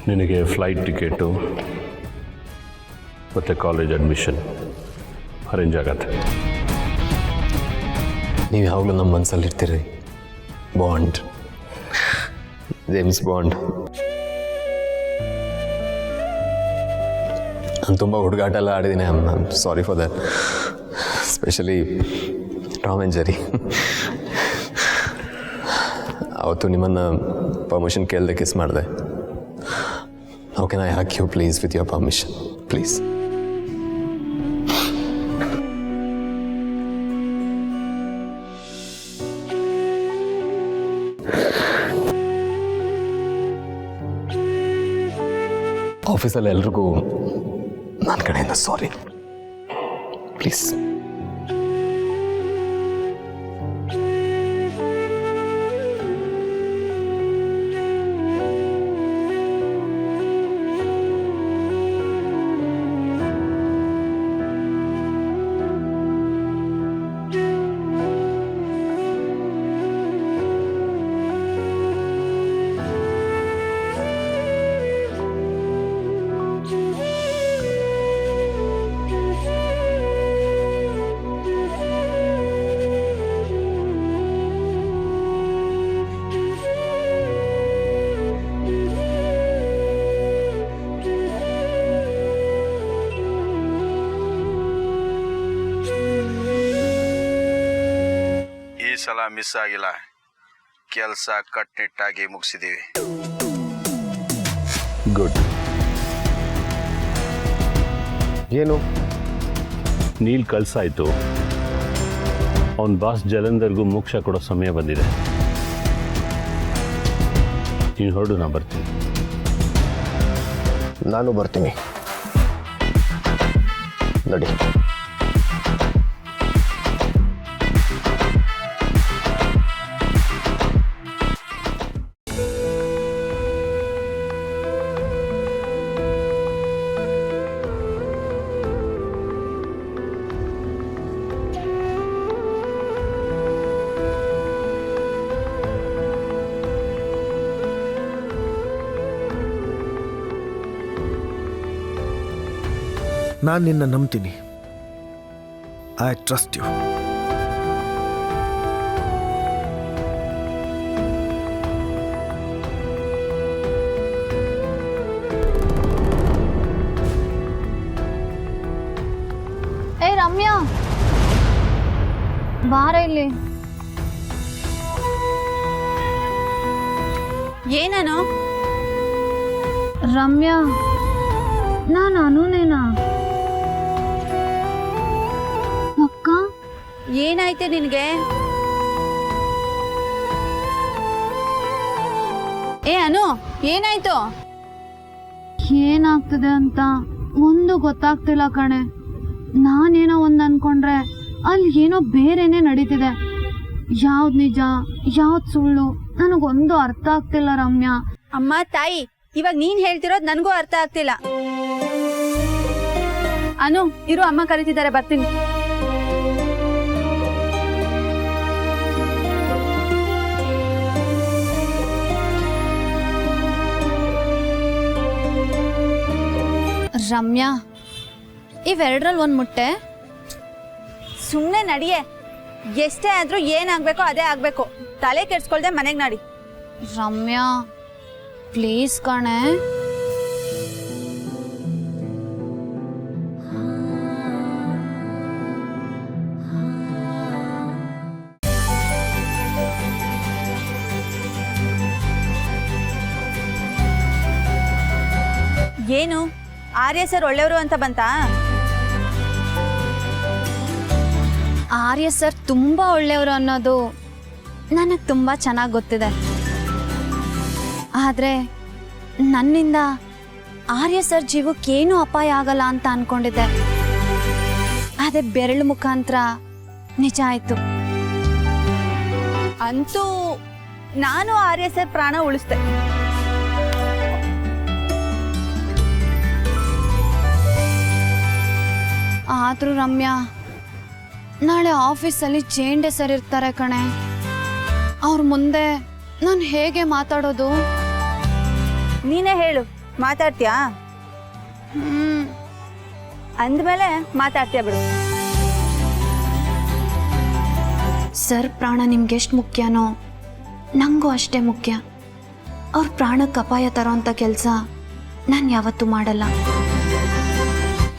ನಿನಗೆ flight ticket ಮತ್ತು college admission arrange ಆಗತ್ತೆ. ನೀವು ಯಾವಾಗಲೂ ನಮ್ಮ ಮನಸ್ಸಲ್ಲಿರ್ತೀರಿ. Bond, James bond. ನಾನು ತುಂಬ ಹುಡುಗಾಟ ಎಲ್ಲ ಆಡಿದ್ದೀನಿ. I am sorry for that. Specially Tom and Jerry. ಅವತ್ತು ನಿಮ್ಮನ್ನು ಪರ್ಮಿಷನ್ ಕೇಳದೆ ಕಿಸ್ ಮಾಡಿದೆ. How can I hug you please with your permission please? ಆಫೀಸಲ್ಲಿ ಎಲ್ರಿಗೂ ನನ್ನ ಕಡೆಯಿಂದ ಸಾರಿ ಪ್ಲೀಸ್. ಸಲ ಮಿಸ್ ಆಗಿಲ್ಲ. ಕೆಲಸ ಕಟ್ನಿಟ್ಟಾಗಿ ಮುಗಿಸಿದ್ದೀವಿ. ಗುಡ್. ಏನು ನೀಲ್ ಕಳ್ಸಾಯ್ತು. ಅವನ ಬಾಸ್ ಜಲಂಧರ್ಗೂ ಮೋಕ್ಷ ಕೊಡೋ ಸಮಯ ಬಂದಿದೆ. ನೀನು ಹೊರಡು, ನಾ ಬರ್ತೀನಿ. ನಾನು ಬರ್ತೀನಿ, ನಡಿ. ನಾನು ನಿನ್ನ ನಂಬ್ತೀನಿ. I trust you. ಏ ರಮ್ಯಾ, ಬಾರ ಇಲ್ಲಿ. ಏನೋ ರಮ್ಯಾ, ನಾನು ಅನುನೇನಾ? ಅಕ್ಕ, ಏನಾಯ್ತು ನಿನಗೆ? ಏ ಅನು, ಏನಾಯ್ತು? ಏನಾಗ್ತದೆ ಅಂತ ಒಂದು ಗೊತ್ತಾಗ್ತಿಲ್ಲ ಕಣೆ. ನಾನೇನೋ ಒಂದು ಅನ್ಕೊಂಡ್ರೆ ಅಲ್ಲಿ ಏನೋ ಬೇರೆನೇ ನಡೀತಿದೆ. ಯಾವ್ದು ನಿಜ ಯಾವ್ದು ಸುಳ್ಳು ನನಗೊಂದು ಅರ್ಥ ಆಗ್ತಿಲ್ಲ ರಮ್ಯಾ. ಅಮ್ಮ ತಾಯಿ, ಇವಾಗ ನೀನ್ ಹೇಳ್ತಿರೋದು ನನಗೂ ಅರ್ಥ ಆಗ್ತಿಲ್ಲ. ಅನು ಇರು, ಅಮ್ಮ ಕರೀತಿದ್ದಾರೆ, ಬರ್ತೀನಿ. ರಮ್ಯಾ, ಇವೆರಡ್ರಲ್ಲಿ ಒಂದು ಮುಟ್ಟೆ. ಸುಮ್ಮನೆ ನಡಿಯೇ. ಎಷ್ಟೇ ಆದ್ರೂ ಏನಾಗ್ಬೇಕೋ ಅದೇ ಆಗ್ಬೇಕು. ತಲೆ ಕೆಡ್ಸ್ಕೊಳ್ದೆ ಮನೆಗೆ ನಡಿ. ರಮ್ಯಾ ಪ್ಲೀಸ್ ಕಣೆ. ಏನು ಆರ್ಯ ಸರ್ ಒಳ್ಳೆಯವರು ಅಂತ ಬಂತಾ? ಆರ್ಯ ಸರ್ ತುಂಬ ಒಳ್ಳೆಯವರು ಅನ್ನೋದು ನನಗೆ ತುಂಬ ಚೆನ್ನಾಗಿ ಗೊತ್ತಿದೆ. ಆದರೆ ನನ್ನಿಂದ ಆರ್ಯ ಸರ್ ಜೀವಕ್ಕೇನೂ ಅಪಾಯ ಆಗಲ್ಲ ಅಂತ ಅಂದ್ಕೊಂಡಿದ್ದೆ. ಅದೇ ಬೆರಳು ಮುಖಾಂತರ ನಿಜ ಆಯಿತು. ಅಂತೂ ನಾನು ಆರ್ಯ ಸರ್ ಪ್ರಾಣ ಉಳಿಸ್ದೆ. ಆದರೂ ರಮ್ಯಾ, ನಾಳೆ ಆಫೀಸಲ್ಲಿ ಚೇಂಡೆ ಸರ್ ಇರ್ತಾರೆ ಕಣೆ. ಅವ್ರ ಮುಂದೆ ನಾನು ಹೇಗೆ ಮಾತಾಡೋದು? ನೀನೇ ಹೇಳು, ಮಾತಾಡ್ತೀಯಾ? ಅಂದಮೇಲೆ ಮಾತಾಡ್ತೀಯ ಬಿಡು. ಸರ್ ಪ್ರಾಣ ನಿಮ್ಗೆ ಎಷ್ಟು ಮುಖ್ಯನೋ ನನಗೂ ಅಷ್ಟೇ ಮುಖ್ಯ. ಅವ್ರ ಪ್ರಾಣಕ್ಕೆ ಅಪಾಯ ತರೋಂಥ ಕೆಲಸ ನಾನು ಯಾವತ್ತೂ ಮಾಡಲ್ಲ.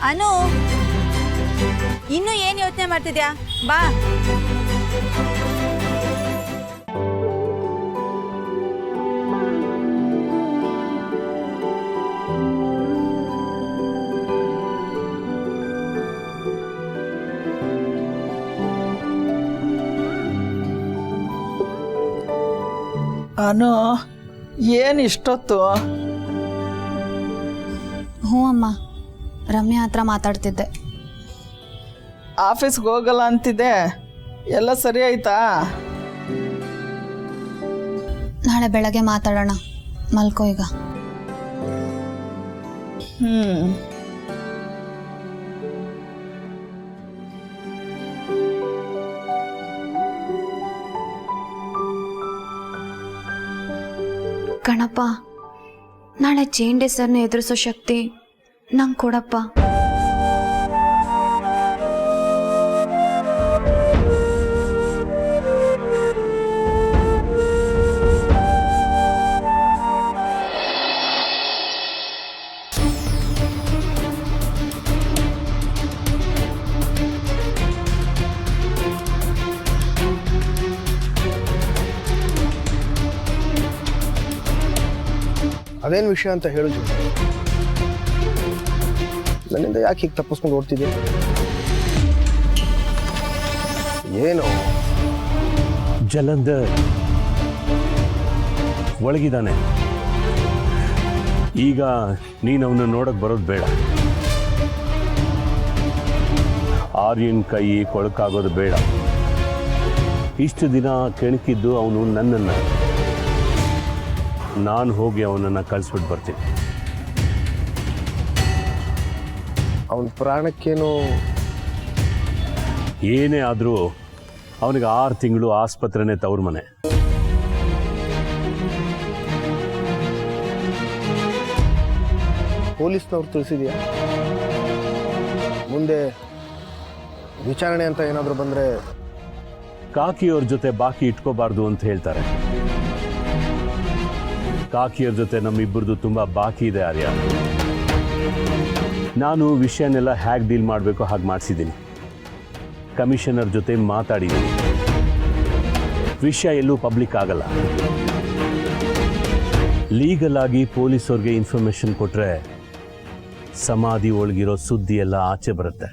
ಅನು, ಇನ್ನೂ ಏನು ಯೋಚನೆ ಮಾಡ್ತಿದ್ಯಾ? ಬಾ. ಅನು, ಏನು ಇಷ್ಟೊತ್ತು? ಹ್ಞೂ ಅಮ್ಮ, ರಮ್ಯಾ ಹತ್ರ ಮಾತಾಡ್ತಿದ್ದೆ. ಆಫೀಸ್ಗೆ ಹೋಗಲ್ಲ ಅಂತಿದ್ದೆ, ಎಲ್ಲ ಸರಿ ಆಯ್ತಾ? ನಾಳೆ ಬೆಳಗ್ಗೆ ಮಾತಾಡೋಣ, ಮಲ್ಕೋ ಈಗ. ಕಣಪ್ಪ, ನಾಳೆ ಚೇಂಡೆ ಸರ್ನ ಎದುರಿಸೋ ಶಕ್ತಿ ನಂಗೆ ಕೊಡಪ್ಪ. ಅದೇನು ವಿಷಯ ಅಂತ ಹೇಳು ಜೀವ. ನನ್ನಿಂದ ಯಾಕೆ ಹೀಗೆ ತಪ್ಪಿಸ್ಕೊಂಡು ಓಡ್ತಿದ್ದೆ? ಏನು? ಜಲಂಧರ್ ಒಳಗಿದ್ದಾನೆ. ಈಗ ನೀನು ಅವನ್ನ ನೋಡಕ್ ಬರೋದು ಬೇಡ. ಆರ್ಯನ್ ಕೈ ಕೊಳಕಾಗೋದು ಬೇಡ. ಇಷ್ಟು ದಿನ ಕೆಣಕಿದ್ದು ಅವನು ನನ್ನನ್ನು. ನಾನು ಹೋಗಿ ಅವನನ್ನು ಕಳಿಸ್ಬಿಟ್ಟು ಬರ್ತೀನಿ. ಅವನ ಪ್ರಾಣಕ್ಕೇನು? ಏನೇ ಆದರೂ ಅವನಿಗೆ 6 ತಿಂಗಳು ಆಸ್ಪತ್ರೆನೇ ತವ್ರ ಮನೆ. ಪೊಲೀಸ್ನವ್ರು ತಿಳಿಸಿದ್ಯಾ? ಮುಂದೆ ವಿಚಾರಣೆ ಅಂತ ಏನಾದರೂ ಬಂದರೆ ಕಾಕಿಯವ್ರ ಜೊತೆ ಬಾಕಿ ಇಟ್ಕೋಬಾರ್ದು ಅಂತ ಹೇಳ್ತಾರೆ. ಕಾಕಿಯವ್ರ ಜೊತೆ ನಮ್ಮಿಬ್ಬರದು ತುಂಬ ಬಾಕಿ ಇದೆ ಆರ್ಯ. ನಾನು ವಿಷಯನೆಲ್ಲ ಹೇಗೆ ಡೀಲ್ ಮಾಡಬೇಕು ಹಾಗೆ ಮಾಡಿಸಿದ್ದೀನಿ. ಕಮಿಷನರ್ ಜೊತೆ ಮಾತಾಡಿದ್ದೀನಿ. ವಿಷಯ ಎಲ್ಲೂ ಪಬ್ಲಿಕ್ ಆಗಲ್ಲ. ಲೀಗಲ್ ಆಗಿ ಪೊಲೀಸವ್ರಿಗೆ ಇನ್ಫಾರ್ಮೇಶನ್ ಕೊಟ್ಟರೆ ಸಮಾಧಿ ಒಳಗಿರೋ ಸುದ್ದಿ ಎಲ್ಲ ಆಚೆ ಬರುತ್ತೆ.